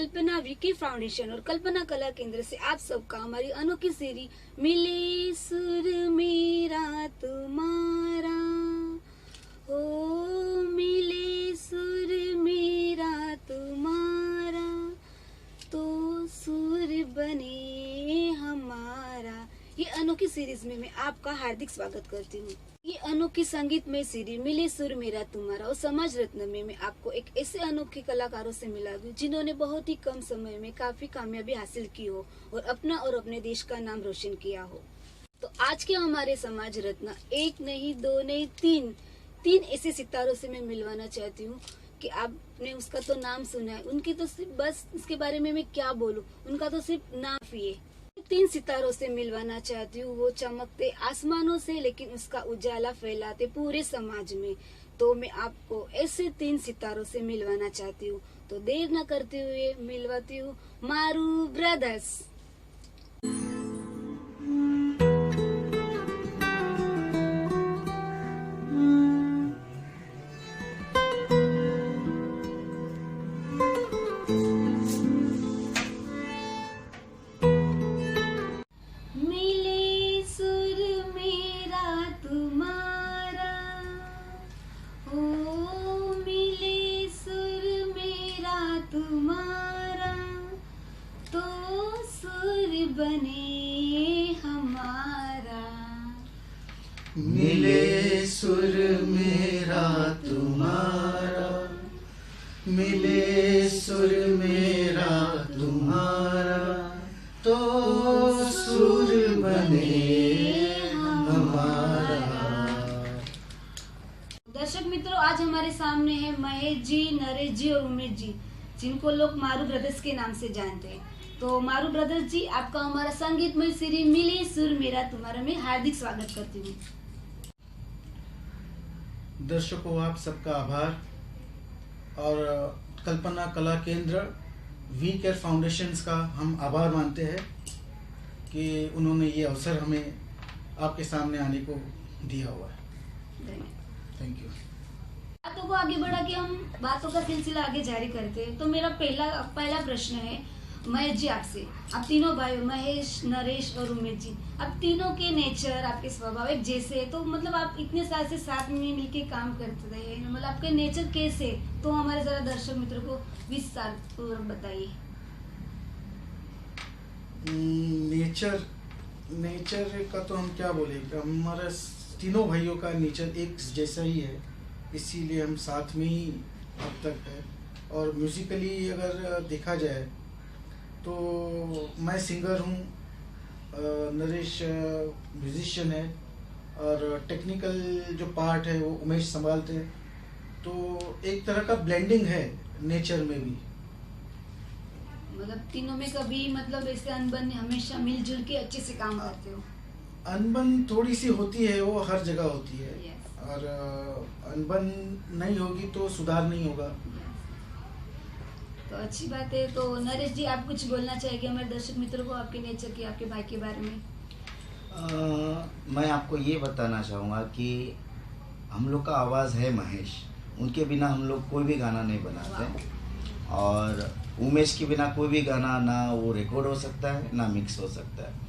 कल्पना Vicky foundation और कल्पना कला केंद्र से आप सबका हमारी अनोखी सीरीज मिले सुर मेरा तुम्हारा, ओ मिले सुर मेरा तुम्हारा, तो सुर बने हमारा। ये अनोखी सीरीज में मैं आपका हार्दिक स्वागत करती हूँ। ये अनोखी संगीतमय सीरीज मिले सुर मेरा तुम्हारा और समाज रत्न में मैं आपको एक ऐसे अनोखे कलाकारों से मिला दूं जिन्होंने बहुत ही कम समय में काफी कामयाबी हासिल की हो और अपना और अपने देश का नाम रोशन किया हो। तो आज के हमारे समाज रत्न एक नहीं दो नहीं तीन ऐसे सितारों से मैं मिलवाना चाहती हूँ कि आपने उसका तो नाम सुना है, उनकी तो सिर्फ बस उसके बारे में मैं क्या बोलूं, उनका तो सिर्फ नाम ही है। 3 सितारों से मिलवाना चाहती हूँ, वो चमकते आसमानों से लेकिन उसका उजाला फैलाते पूरे समाज में। तो मैं आपको ऐसे 3 सितारों से मिलवाना चाहती हूँ। तो देर न करते हुए मिलवाती हूँ मारू ब्रदर्स। बने हमारा मिले सुर मेरा तुम्हारा, मिले सुर मेरा तुम्हारा, तो सुर बने हमारा। दर्शक मित्रों, आज हमारे सामने है महेश जी, नरेश जी और उमेश जी, जिनको लोग मारू ब्रदर्स के नाम से जानते हैं। तो मारू ब्रदर्स जी, आपका हमारा संगीतमय सीरीज मिले सुर मेरा तुम्हारा में हार्दिक स्वागत करती हूँ। दर्शकों, आप सबका आभार और कल्पना कला केंद्र वी केयर फाउंडेशंस का हम आभार मानते हैं कि उन्होंने ये अवसर हमें आपके सामने आने को दिया हुआ है। Thank you. बातों को आगे बढ़ा के हम बातों का सिलसिला आगे जारी करते हैं। तो मेरा पहला प्रश्न है महेश जी आपसे। आप तीनों भाई महेश, नरेश और उमेश जी, आप तीनों के नेचर, आपके स्वभाव एक जैसे है। तो मतलब आप इतने साल से साथ में मिलके काम करते रहे, मतलब आपके नेचर कैसे, तो हमारे जरा दर्शक मित्रों को विस्तार पूर्वक बताइए। नेचर का तो हम क्या बोले, हमारा तीनों भाइयों का नेचर एक जैसा ही है, इसीलिए हम साथ में ही अब तक है। और म्यूजिकली अगर देखा जाए तो मैं सिंगर हूँ, नरेश म्यूजिशियन है और टेक्निकल जो पार्ट है वो उमेश संभालते हैं। तो एक तरह का ब्लेंडिंग है नेचर में भी। मतलब तीनों में कभी मतलब ऐसे अनबन, हमेशा मिलजुल के अच्छे से काम करते हो? अनबन थोड़ी सी होती है, वो हर जगह होती है। Yes. और अनबन नहीं होगी तो सुधार नहीं होगा। तो अच्छी बात है। तो नरेश जी, आप कुछ बोलना चाहेंगे हमारे दर्शक मित्रों को आपके नेचर के, आपके भाई के बारे में? मैं आपको ये बताना चाहूँगा कि हम लोग का आवाज़ है महेश, उनके बिना हम लोग कोई भी गाना नहीं बनाते। और उमेश के बिना कोई भी गाना ना वो रिकॉर्ड हो सकता है ना मिक्स हो सकता है।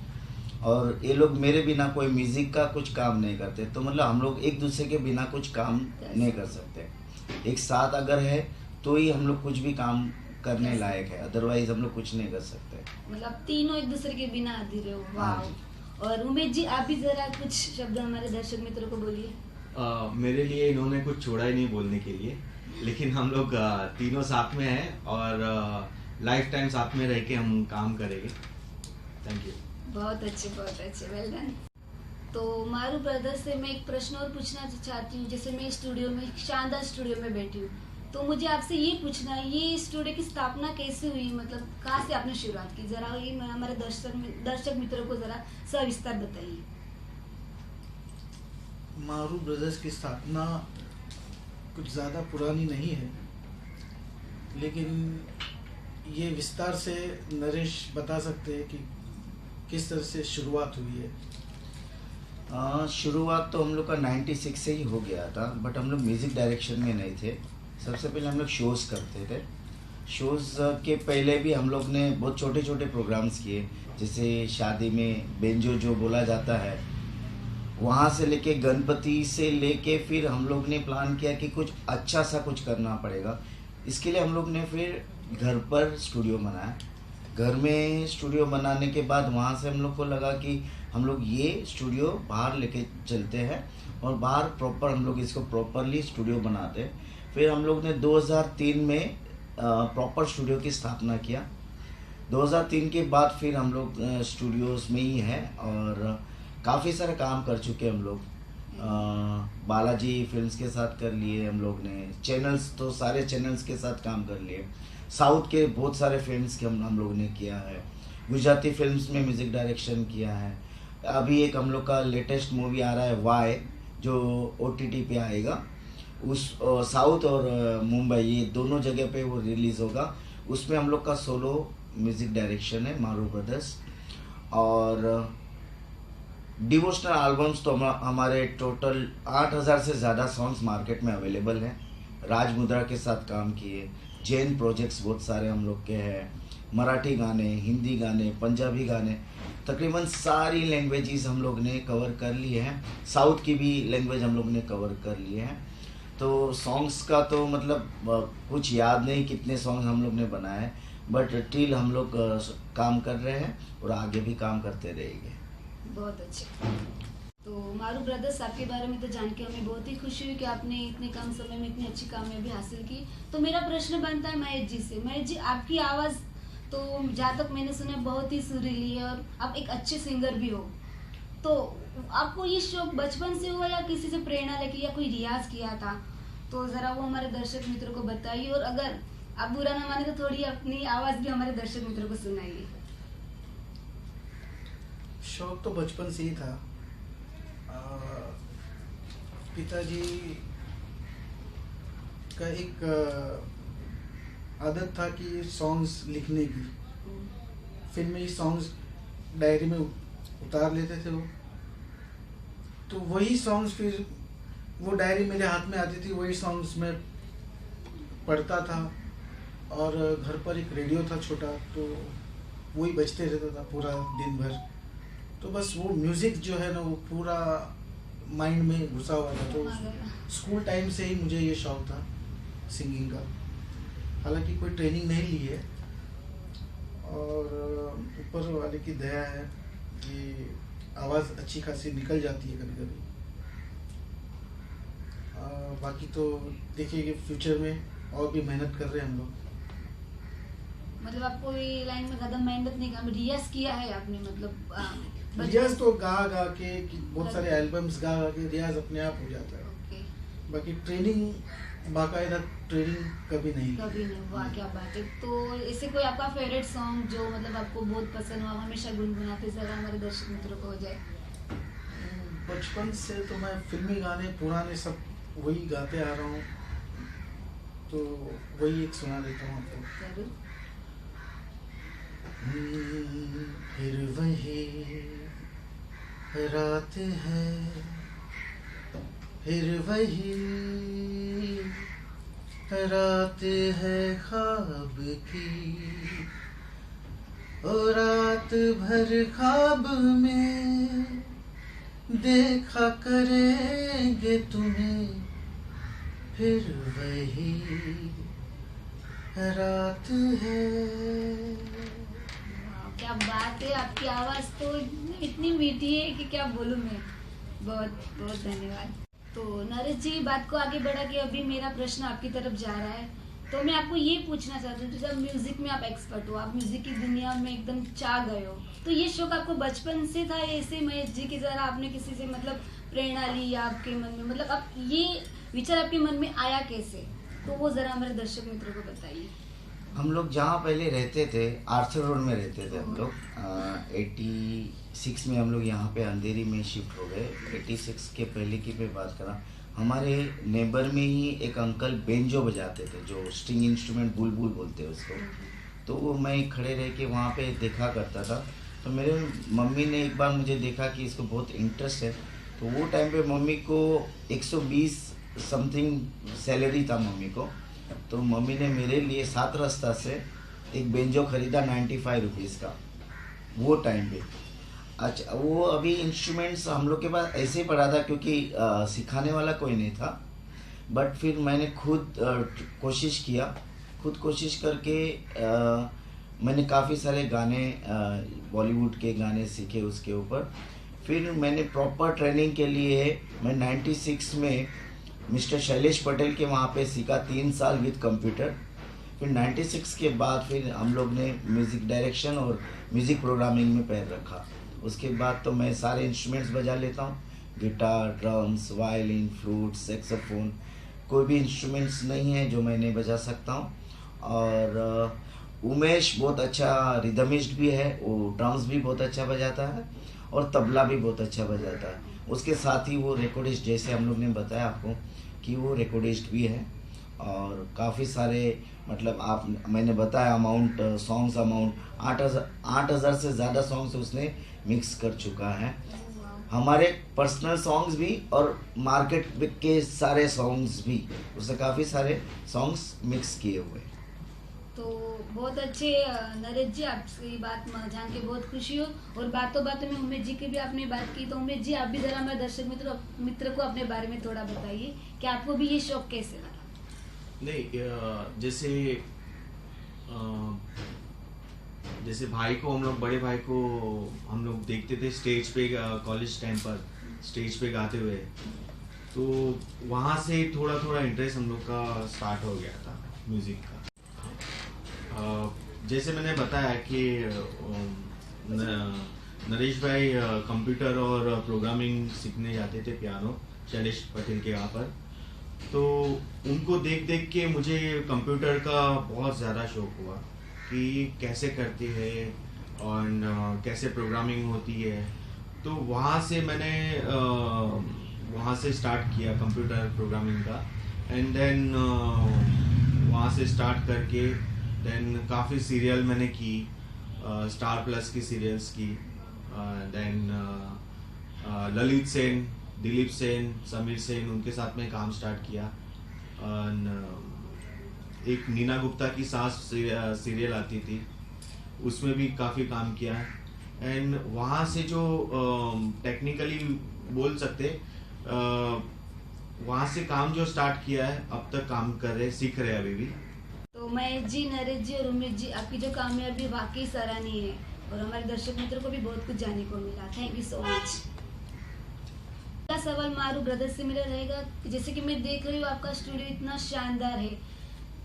और ये लोग मेरे बिना कोई म्यूज़िक का कुछ काम नहीं करते। तो मतलब हम लोग एक दूसरे के बिना कुछ काम नहीं कर सकते। एक साथ अगर है तो ही हम लोग कुछ भी काम करने लायक है, अदरवाइज हम लोग कुछ नहीं कर सकते। मतलब तीनों एक दूसरे के बिना अधूरे हो। वाह। और उमेश जी, आप भी जरा कुछ शब्द हमारे दर्शक मित्रों को बोलिए। मेरे लिए इन्होंने कुछ छोड़ा ही नहीं बोलने के लिए, लेकिन हम लोग तीनों साथ में हैं और लाइफ टाइम साथ में रह के हम काम करेंगे। Thank you. बहुत अच्छे, वेल डन। तो मारू ब्रदर्स से मैं एक प्रश्न और पूछना चाहती हूँ। जैसे मैं स्टूडियो में, शानदार स्टूडियो में बैठी हूँ, तो मुझे आपसे ये पूछना है, ये स्टूडियो की स्थापना कैसे हुई, मतलब कहाँ से आपने शुरुआत की, जरा ये हमारे दर्शक मित्रों को जरा सविस्तार बताइए। मारू ब्रदर्स की स्थापना कुछ ज़्यादा पुरानी नहीं है, लेकिन ये विस्तार से नरेश बता सकते हैं कि किस तरह से शुरुआत हुई है। शुरुआत तो हम लोग का 96 से ही हो गया था, बट हम लोग म्यूज़िक डायरेक्शन में नहीं थे। सबसे पहले हम लोग शोज़ करते थे शोज़ के पहले भी हम लोग ने बहुत छोटे छोटे प्रोग्राम्स किए, जैसे शादी में बेंजो जो बोला जाता है, वहाँ से लेके गणपति से लेके फिर हम लोग ने प्लान किया कि कुछ अच्छा सा कुछ करना पड़ेगा। इसके लिए हम लोग ने फिर घर पर स्टूडियो बनाया। घर में स्टूडियो बनाने के बाद वहाँ से हम लोग को लगा कि हम लोग ये स्टूडियो बाहर लेके चलते हैं और बाहर प्रॉपर हम लोग इसको प्रॉपरली स्टूडियो बनाते हैं। फिर हम लोग ने 2003 में प्रॉपर स्टूडियो की स्थापना किया। 2003 के बाद फिर हम लोग स्टूडियोज़ में ही हैं और काफ़ी सारे काम कर चुके हम लोग। बालाजी फिल्म्स के साथ कर लिए हम लोग ने, चैनल्स तो सारे चैनल्स के साथ काम कर लिए, साउथ के बहुत सारे फिल्म्स के हम लोग ने किया है, गुजराती फिल्म्स में म्यूज़िक डायरेक्शन किया है। अभी एक हम लोग का लेटेस्ट मूवी आ रहा है वाई, जो OTT पे आएगा, उस साउथ और मुंबई ये दोनों जगह पे वो रिलीज़ होगा। उसमें हम लोग का सोलो म्यूज़िक डायरेक्शन है, मारू ब्रदर्स। और डिवोशनल एल्बम्स तो हमारे टोटल 8000 से ज़्यादा सॉन्ग्स मार्केट में अवेलेबल हैं। राज मुद्रा के साथ काम किए, जैन प्रोजेक्ट्स बहुत सारे हम लोग के हैं, मराठी गाने, हिंदी गाने, पंजाबी गाने, तकरीबन सारी लैंग्वेजेस हम लोग ने कवर कर लिए हैं। साउथ की भी लैंग्वेज हम लोग ने कवर कर लिए हैं। तो सॉन्ग्स का तो मतलब कुछ याद नहीं कितने सॉन्ग्स हम लोग ने बनाए हैं, बट टिल हम लोग काम कर रहे हैं और आगे भी काम करते रहेंगे। बहुत अच्छे। तो मारू ब्रदर्स, आपके बारे में तो जान के हमें बहुत ही खुशी हुई कि आपने इतने कम समय में इतनी अच्छी कामयाबी हासिल की। तो मेरा प्रश्न बनता है महेश जी से। महेश जी, आपकी आवाज़ तो जहाँ तक मैंने सुना बहुत ही सुरीली है और आप एक अच्छे सिंगर भी हो। तो आपको ये शौक बचपन से हुआ या किसी से प्रेरणा लेके या कोई रियाज किया था? तो ज़रा वो हमारे दर्शक मित्रों को बताइए, और अगर आप बुरा ना माने तो थोड़ी अपनी आवाज़ भी हमारे दर्शक मित्रों को सुनाइए। शौक तो बचपन से ही था। पिताजी का एक आदत था कि सॉन्ग्स लिखने की, फिल्मी सॉन्ग्स डायरी में उतार लेते थे वो। तो वही सॉन्ग्स फिर वो डायरी मेरे हाथ में आती थी, वही सॉन्ग्स मैं पढ़ता था। और घर पर एक रेडियो था छोटा, तो वही बजते रहता था पूरा दिन भर। तो बस वो म्यूज़िक जो है ना वो पूरा माइंड में घुसा हुआ था। तो स्कूल टाइम से ही मुझे ये शौक था सिंगिंग का। हालांकि कोई ट्रेनिंग नहीं ली है, और ऊपर वाले की दया है कि आवाज़ अच्छी खासी निकल जाती है कभी कभी। बाकी तो देखिए कि फ्यूचर में और भी मेहनत कर रहे हैं हम लोग। मतलब आपको ये लाइन में ज़्यादा मेहनत नहीं करनी, रियाज किया है आपने? मतलब रियाज तो गा के बहुत सारे एल्बम्स गा के रियाज अपने आप हो जाता है। ओके। बाकी ट्रेनिंग, बाकायदा ट्रेनिंग कभी नहीं। वाह क्या बात है। तो ऐसे कोई आपका फेवरेट सॉन्ग जो मतलब आपको बहुत पसंद हो, हमेशा गुनगुनाते, जरा हमारे दर्शक मित्रों को हो जाए। बचपन से तो मैं फिल्मी गाने पुराने सब वही गाते आ रहा हूँ, तो वही एक सुना देता हूँ आपको। जरूर। फिर वही रात है, फिर वही रात है ख्वाब की, और रात भर ख्वाब में देखा करेंगे तुम्हें, फिर वही रात है। क्या बात है, आपकी आवाज़ तो इतनी मीठी है कि क्या बोलूँ मैं। बहुत बहुत धन्यवाद। तो नरेश जी, बात को आगे बढ़ा के अभी मेरा प्रश्न आपकी तरफ जा रहा है। तो मैं आपको ये पूछना चाहती हूँ, जब म्यूजिक में आप एक्सपर्ट हो, आप म्यूजिक की दुनिया में एकदम चा गए हो, तो ये शौक आपको बचपन से था? ऐसे महेश जी की तरह आपने किसी से मतलब प्रेरणा ली या आपके मन में मतलब आप ये विचार आपके मन में आया कैसे? तो वो जरा हमारे दर्शक मित्रों को बताइए। हम लोग जहाँ पहले रहते थे, आर्थर रोड में रहते थे हम लोग। 86 में हम लोग यहाँ पे अंधेरी में शिफ्ट हो गए। 86 के पहले की पे बात करा, हमारे नेबर में ही एक अंकल बेंजो बजाते थे, जो स्ट्रिंग इंस्ट्रूमेंट बुलबुल बोलते हैं उसको। तो वो मैं खड़े रह के वहाँ पे देखा करता था। तो मेरे मम्मी ने एक बार मुझे देखा कि इसको बहुत इंटरेस्ट है, तो वो टाइम पे मम्मी को 120 समथिंग सैलरी था मम्मी को। तो मम्मी ने मेरे लिए 7 रास्ता से एक बेंजो खरीदा 95 रुपीज़ का, वो टाइम पे। अच्छा, वो अभी इंस्ट्रूमेंट्स हम लोग के पास ऐसे ही पड़ा था क्योंकि सिखाने वाला कोई नहीं था। बट फिर मैंने खुद कोशिश किया, खुद कोशिश करके मैंने काफ़ी सारे गाने बॉलीवुड के गाने सीखे उसके ऊपर। फिर मैंने प्रॉपर ट्रेनिंग के लिए मैं 96 में मिस्टर शैलेश पटेल के वहाँ पे सीखा 3 साल विद कंप्यूटर। फिर 96 के बाद फिर हम लोग ने म्यूज़िक डायरेक्शन और म्यूज़िक प्रोग्रामिंग में पैर रखा। उसके बाद तो मैं सारे इंस्ट्रूमेंट्स बजा लेता हूँ, guitar, drums, violin, flute, saxophone, कोई भी इंस्ट्रूमेंट्स नहीं है जो मैं नहीं बजा सकता हूँ। और उमेश बहुत अच्छा रिदमिस्ट भी है, वो ड्रम्स भी बहुत अच्छा बजाता है और तबला भी बहुत अच्छा बजाता है। उसके साथ ही वो रिकॉर्डिस्ट, जैसे हम लोग ने बताया आपको कि वो रिकॉर्डिस्ट भी है। और काफ़ी सारे मतलब मैंने बताया अमाउंट, सॉन्ग्स अमाउंट 8,000 से ज़्यादा सॉन्ग्स उसने मिक्स कर चुका है। हमारे पर्सनल सॉन्ग्स भी और मार्केट के सारे सॉन्ग्स भी, उसने काफ़ी सारे सॉन्ग्स मिक्स किए हुए। तो बहुत अच्छे नरेश जी, आपकी बात जान के बहुत खुशी हो। और बातों बातों में उमेश जी की भी आपने बात की, तो उमेश जी आप भी जरा हमारे दर्शक मित्र को अपने बारे में थोड़ा बताइए कि आपको भी ये शौक कैसे लगा। नहीं, जैसे भाई को, हम लोग बड़े भाई को हम लोग देखते थे स्टेज पे, कॉलेज टाइम पर स्टेज पे गाते हुए, तो वहाँ से थोड़ा थोड़ा इंटरेस्ट हम लोग का स्टार्ट हो गया था म्यूज़िक का। जैसे मैंने बताया कि नरेश भाई कंप्यूटर और प्रोग्रामिंग सीखने जाते थे, पियानो, शैलेश पटेल के यहाँ पर। तो उनको देख देख के मुझे कंप्यूटर का बहुत ज़्यादा शौक हुआ कि कैसे करते हैं और कैसे प्रोग्रामिंग होती है। तो वहाँ से मैंने वहाँ से स्टार्ट किया कंप्यूटर प्रोग्रामिंग का। एंड देन वहाँ से स्टार्ट करके देन काफ़ी सीरियल मैंने की, स्टार प्लस की सीरियल्स की। देन ललित सेन, दिलीप सेन, समीर सेन, उनके साथ में काम स्टार्ट किया। एक नीना गुप्ता की सास सीरियल आती थी, उसमें भी काफ़ी काम किया। एंड वहाँ से जो टेक्निकली बोल सकते, वहाँ से काम जो स्टार्ट किया है, अब तक काम कर रहे, सीख रहे अभी भी। तो महेश जी, नरेश जी और उमेश जी, आपकी जो कामयाबी वाकई सराहनीय है और हमारे दर्शक मित्रों को भी बहुत कुछ जानने को मिला। Thank you so much. अगला सवाल मारू ब्रदर से मेरा रहेगा, जैसे कि मैं देख रही हूँ आपका स्टूडियो इतना शानदार है,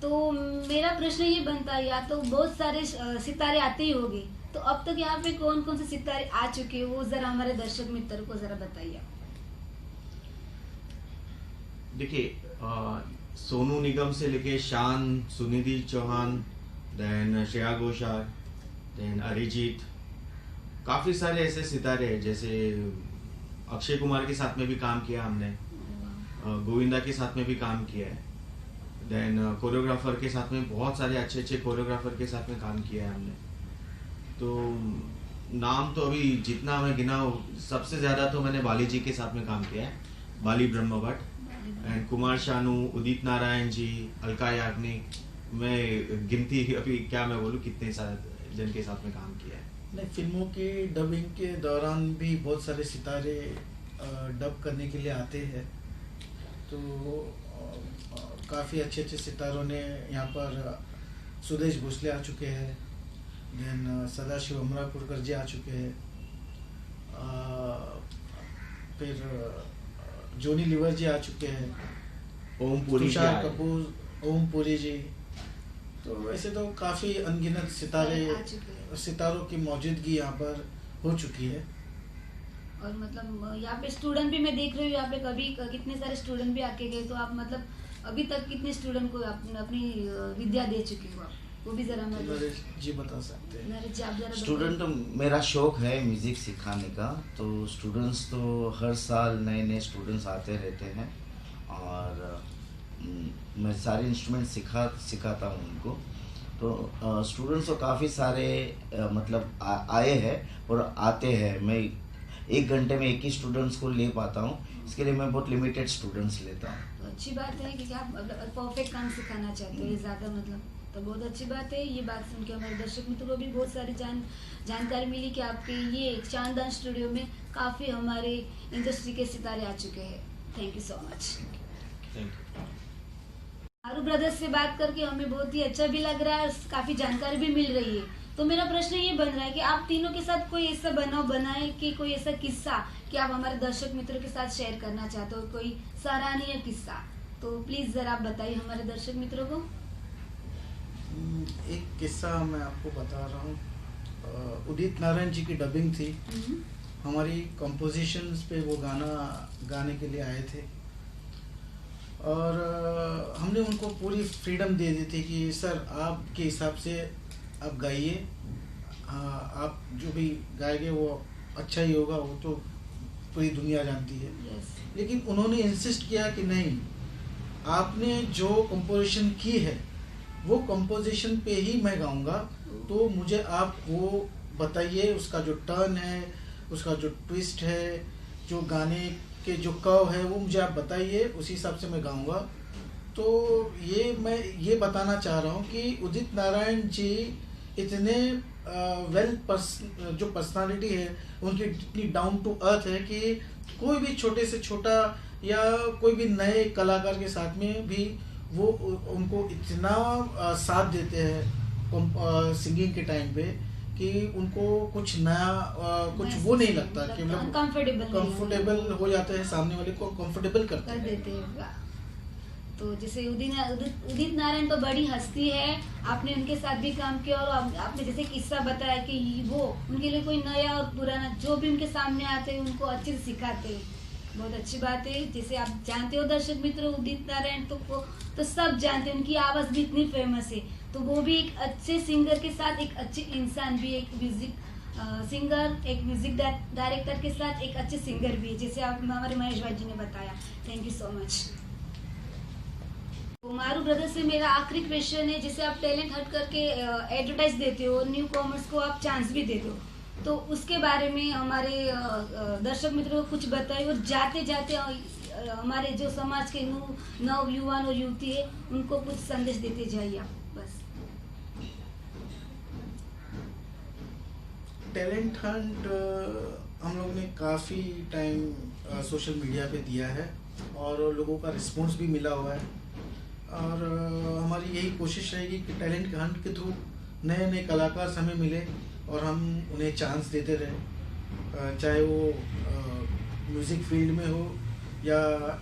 तो मेरा प्रश्न ये बनता है, या तो बहुत सारे सितारे आते ही होंगे, तो अब तक यहाँ पे कौन कौन से सितारे आ चुके हैं, वो जरा हमारे दर्शक मित्र को जरा बताइए। देखिए, सोनू निगम से लेके शान, सुनिधि चौहान, देन श्रेया घोषाल, देन अरिजीत, काफ़ी सारे ऐसे सितारे हैं। जैसे अक्षय कुमार के साथ में भी काम किया हमने, गोविंदा के साथ में भी काम किया है। देन कोरियोग्राफर के साथ में बहुत सारे अच्छे अच्छे कोरियोग्राफर के साथ में काम किया है हमने। तो नाम तो अभी जितना मैं गिना, सबसे ज़्यादा तो मैंने बाली जी के साथ में काम किया है, बाली ब्रह्म भट्ट, एंड कुमार शानू, उदित नारायण जी, अलका याग्निक, मैं गिनती अभी क्या मैं बोलूँ कितने सारे जन के साथ में काम किया है। नहीं, फिल्मों के डबिंग के दौरान भी बहुत सारे सितारे डब करने के लिए आते हैं, तो काफ़ी अच्छे अच्छे सितारों ने यहाँ पर, सुदेश भोसले आ चुके हैं, देन सदाशिव अमरापुरकर जी आ चुके हैं, फिर जोनी लीवर जी आ चुके हैं, ओम पुरी जी तुषार आए। कपूर, ओम पुरी जी। तो वैसे तो काफ़ी अनगिनत सितारों की मौजूदगी यहाँ पर हो चुकी है। और मतलब यहाँ पे स्टूडेंट भी मैं देख रही हूँ, यहाँ पे कभी कितने सारे स्टूडेंट भी आके गए, तो आप मतलब अभी तक कितने स्टूडेंट को अपनी विद्या दे चुके हो आप, वो भी जरा मैं नरेश जी बता सकते हैं। नरेश जी आप जरा स्टूडेंट तो मेरा शौक है म्यूज़िक सिखाने का, तो स्टूडेंट्स तो हर साल नए नए स्टूडेंट्स आते रहते हैं और मैं सारे इंस्ट्रूमेंट सिखाता हूँ उनको। तो स्टूडेंट्स तो काफ़ी सारे मतलब आए हैं और आते हैं। मैं 1 घंटे में 21 स्टूडेंट्स को ले पाता हूँ, इसके लिए मैं बहुत लिमिटेड स्टूडेंट्स लेता हूँ। तो अच्छी बात है कि आप परफेक्ट काम सिखाना चाहते हो, ये ज़्यादा मतलब तो बहुत अच्छी बात है। ये बात सुन के हमारे दर्शक मित्रों को भी बहुत सारी जानकारी मिली कि आपके ये चांद डांस स्टूडियो में काफ़ी हमारे इंडस्ट्री के सितारे आ चुके हैं। Thank you so much. Thank you. मारू ब्रदर्स से बात करके हमें बहुत ही अच्छा भी लग रहा है और काफ़ी जानकारी भी मिल रही है। तो मेरा प्रश्न ये बन रहा है कि आप तीनों के साथ कोई ऐसा बनाव बनाए कि कोई ऐसा किस्सा कि आप हमारे दर्शक मित्रों के साथ शेयर करना चाहते हो, कोई सराहनीय किस्सा, तो प्लीज जरा आप बताइए हमारे दर्शक मित्रों को। एक किस्सा मैं आपको बता रहा हूँ। उदित नारायण जी की डबिंग थी, हमारी कंपोजिशंस पे वो गाना गाने के लिए आए थे और हमने उनको पूरी फ्रीडम दे दी थी कि सर आपके हिसाब से आप गाइए, आप जो भी गाएंगे वो अच्छा ही होगा, वो तो पूरी दुनिया जानती है। लेकिन उन्होंने इंसिस्ट किया कि नहीं, आपने जो कंपोजिशन की है वो कंपोजिशन पे ही मैं गाऊंगा, तो मुझे आप वो बताइए, उसका जो टर्न है, उसका जो ट्विस्ट है, जो गाने के जो कर्व है, वो मुझे आप बताइए, उसी हिसाब से मैं गाऊंगा। तो ये मैं ये बताना चाह रहा हूँ कि उदित नारायण जी इतने जो पर्सनालिटी है उनकी इतनी डाउन टू अर्थ है कि कोई भी छोटे से छोटा या कोई भी नए कलाकार के साथ में भी वो उनको इतना साथ देते हैं सिंगिंग के टाइम पे कि उनको कुछ नया कुछ वो नहीं लगता कि मतलब कंफर्टेबल हो जाते हैं, सामने वाले को कंफर्टेबल कर देते हैं। तो जैसे उदित नारायण तो बड़ी हस्ती है, आपने उनके साथ भी काम किया और आपने जैसे किस्सा बताया कि वो उनके लिए कोई नया और पुराना जो भी उनके सामने आते हैं उनको अच्छे से सिखाते हैं। बहुत अच्छी बात है। जैसे आप जानते हो दर्शक मित्रों, उदित नारायण तो सब जानते हैं, उनकी आवाज़ भी इतनी फेमस है। तो वो भी एक अच्छे सिंगर के साथ एक अच्छे इंसान भी, एक म्यूजिक सिंगर, एक म्यूजिक डायरेक्टर के साथ एक अच्छे सिंगर भी है, जैसे आप हमारे महेश भाई जी ने बताया। Thank you so much. तो मारू ब्रदर से मेरा आखिरी क्वेश्चन है, जैसे आप टैलेंट हट करके एडवर्टाइज देते हो, न्यू कॉमर्स को आप चांस भी देते हो, तो उसके बारे में हमारे दर्शक मित्रों को कुछ बताइए और जाते जाते हमारे जो समाज के नव युवान और युवती है उनको कुछ संदेश देते जाइए आप बस। टैलेंट हंट हम लोगों ने काफ़ी टाइम सोशल मीडिया पे दिया है और लोगों का रिस्पॉन्स भी मिला हुआ है और हमारी यही कोशिश रहेगी कि टैलेंट हंट के थ्रू नए नए कलाकार हमें मिले और हम उन्हें चांस देते रहें, चाहे वो म्यूज़िक फील्ड में हो या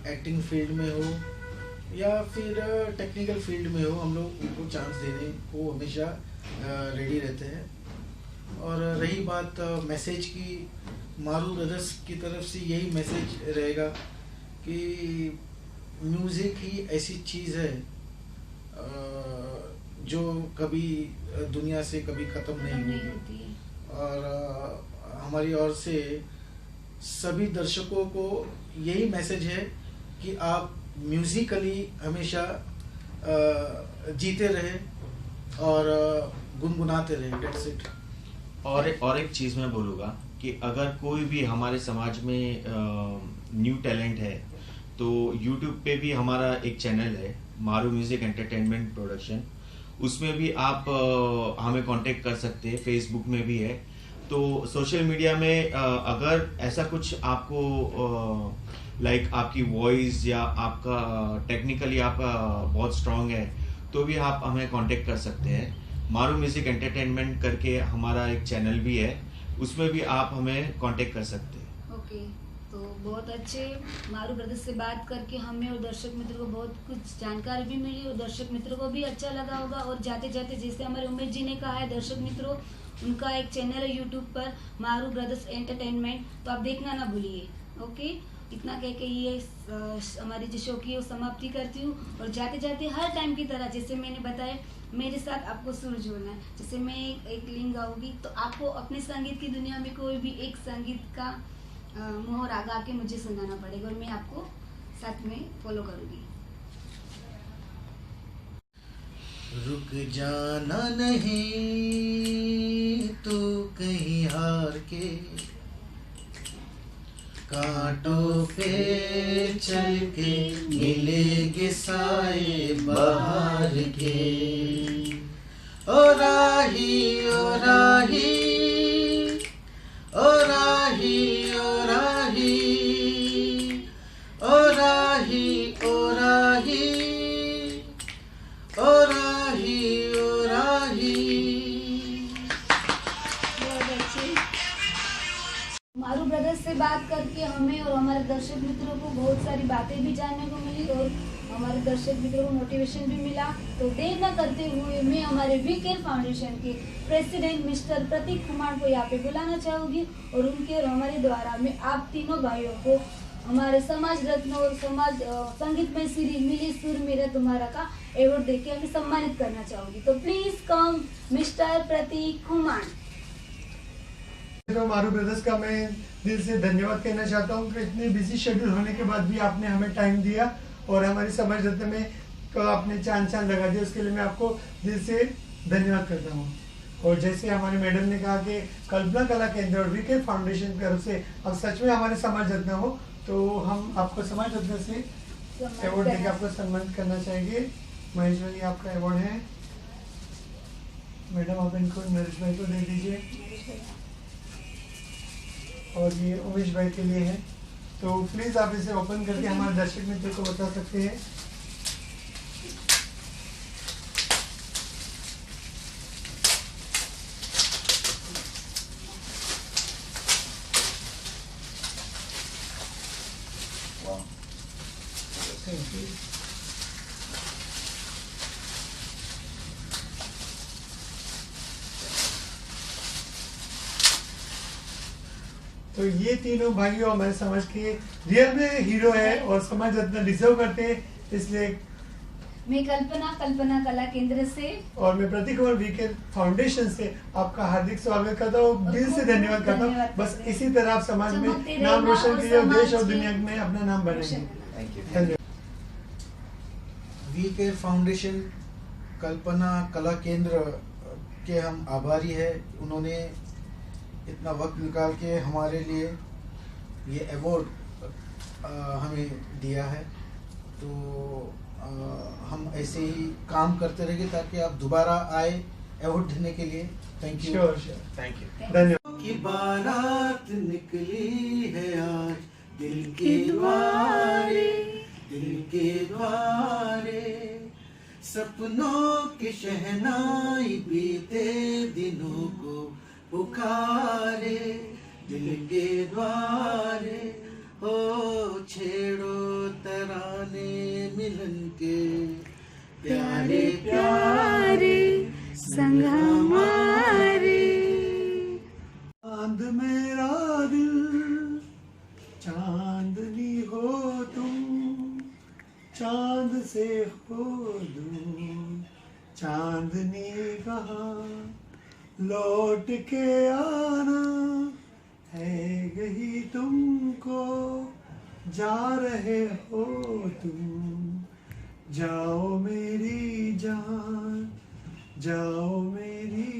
एक्टिंग फील्ड में हो या फिर टेक्निकल फील्ड में हो, हम लोग उनको चांस देने को हमेशा रेडी रहते हैं। और रही बात मैसेज की, मारू ब्रदर्स की तरफ से यही मैसेज रहेगा कि म्यूज़िक ही ऐसी चीज़ है जो कभी दुनिया से कभी ख़त्म नहीं होगी। और हमारी ओर से सभी दर्शकों को यही मैसेज है कि आप म्यूज़िकली हमेशा जीते रहें और गुनगुनाते रहें। That's it. और एक चीज़ मैं बोलूँगा कि अगर कोई भी हमारे समाज में न्यू टैलेंट है तो YouTube पे भी हमारा एक चैनल है, मारू म्यूजिक एंटरटेनमेंट प्रोडक्शन, उसमें भी आप हमें कांटेक्ट कर सकते हैं। फेसबुक में भी है। तो सोशल मीडिया में अगर ऐसा कुछ आपको लाइक आपकी वॉइस या आपका टेक्निकली आप बहुत स्ट्रांग है तो भी आप हमें कांटेक्ट कर सकते हैं। मारू म्यूजिक एंटरटेनमेंट करके हमारा एक चैनल भी है, उसमें भी आप हमें कांटेक्ट कर सकते हैं। ओके, तो बहुत अच्छे। मारू ब्रदर्स से बात करके हमें और दर्शक मित्रों को बहुत कुछ जानकारी भी मिली और दर्शक मित्रों को भी अच्छा लगा होगा। और जाते जाते जैसे हमारे उमेश जी ने कहा है, दर्शक मित्रों उनका एक चैनल है यूट्यूब पर, मारू ब्रदर्स एंटरटेनमेंट, तो आप देखना ना भूलिए। ओके, इतना कह के ये हमारी जो शो की समाप्ति करती हूँ। और जाते जाते हर टाइम की तरह जैसे मैंने बताया, मेरे साथ आपको सुर जोड़ना है। जैसे मैं एक लिंग गाऊंगी तो आपको अपने संगीत की दुनिया में कोई भी एक संगीत का मोहर आगा के मुझे सुनाना पड़ेगा और मैं आपको साथ में फॉलो करूंगी। रुक जाना नहीं तू कहीं हार के, कांटों पे चल के मिलेंगे साए बहार के। ओ राही ओ राही ओ राही ओ राही ओ राही ओ राही ओ राही ओ राही। मारू ब्रदर्स से बात करके हमें और हमारे दर्शक मित्रों को बहुत सारी बातें भी जानने को मिली और हमारे दर्शक मित्रों को मोटिवेशन भी मिला। तो देर न करते हुए मैं हमारे वी केयर फाउंडेशन के प्रेसिडेंट मिस्टर प्रतीक कुमार को यहाँ पे बुलाना चाहूँगी और उनके और हमारे द्वारा मैं आप तीनों भाइयों को हमारे समाज रत्न और समाज संगीतमय श्री मिली सुर मेरा तुम्हारा का अवार्ड देके हमें सम्मानित करना चाहूँगी। तो प्लीज कम मिस्टर प्रतीक कुमार। तो मारू ब्रदर्स का मैं दिल से धन्यवाद कहना चाहता हूँ कि इतने बिजी शेड्यूल होने के बाद भी आपने हमें टाइम दिया और हमारी समाज रत्न में तो आपने चांद लगा दिया, उसके लिए मैं आपको दिल से धन्यवाद करता हूँ। और जैसे हमारे मैडम ने कहा कि कल्पना कला केंद्र और वी केयर फाउंडेशन की तरफ से अब सच में हमारे समाज रत्न हो, तो हम आपको समाज रत्न से अवार्ड देकर आपको सम्मानित करना चाहेंगे। महेश भाई आपका अवार्ड है, मैडम आप इनको नरेश भाई को दे दीजिए और ये उमेश भाई के लिए है। तो प्लीज आप इसे ओपन करके हमारे दर्शक मित्र को बता सकते हैं। Thank you. तो ये तीनों भाइयों हमारे समाज के रियल में हीरो है और समाज रत्न डिजर्व करते हैं, इसलिए मैं कल्पना कला केंद्र से और मैं प्रतीक कुमार वी केयर फाउंडेशन से आपका हार्दिक स्वागत करता हूँ, दिल से धन्यवाद करता हूँ। बस इसी तरह आप समाज में नाम रोशन कीजिए और देश और दुनिया में अपना नाम बनाएंगे। धन्यवाद। वी केयर फाउंडेशन कल्पना कला केंद्र के हम आभारी है। उन्होंने इतना वक्त निकाल के हमारे लिए ये अवार्ड हमें दिया है। तो हम ऐसे ही काम करते रहेंगे ताकि आप दोबारा आए अवार्ड देने के लिए। Thank you. Sure thank you. धन्यवाद। की बारात निकली है आज दिल के द्वारे, दिल के द्वारे, सपनों की शहनाई बीते दिनों को पुकारे, दिल के द्वारे, हो छेड़ो तराने मिलन के प्यारे प्यारे संग हमारे। चांद मेरा दिल चांदनी हो तुम, चांद से हो दूर चांदनी कहाँ, लौट के आना है यही तुमको, जा रहे हो तुम, जाओ मेरी जान, जाओ मेरी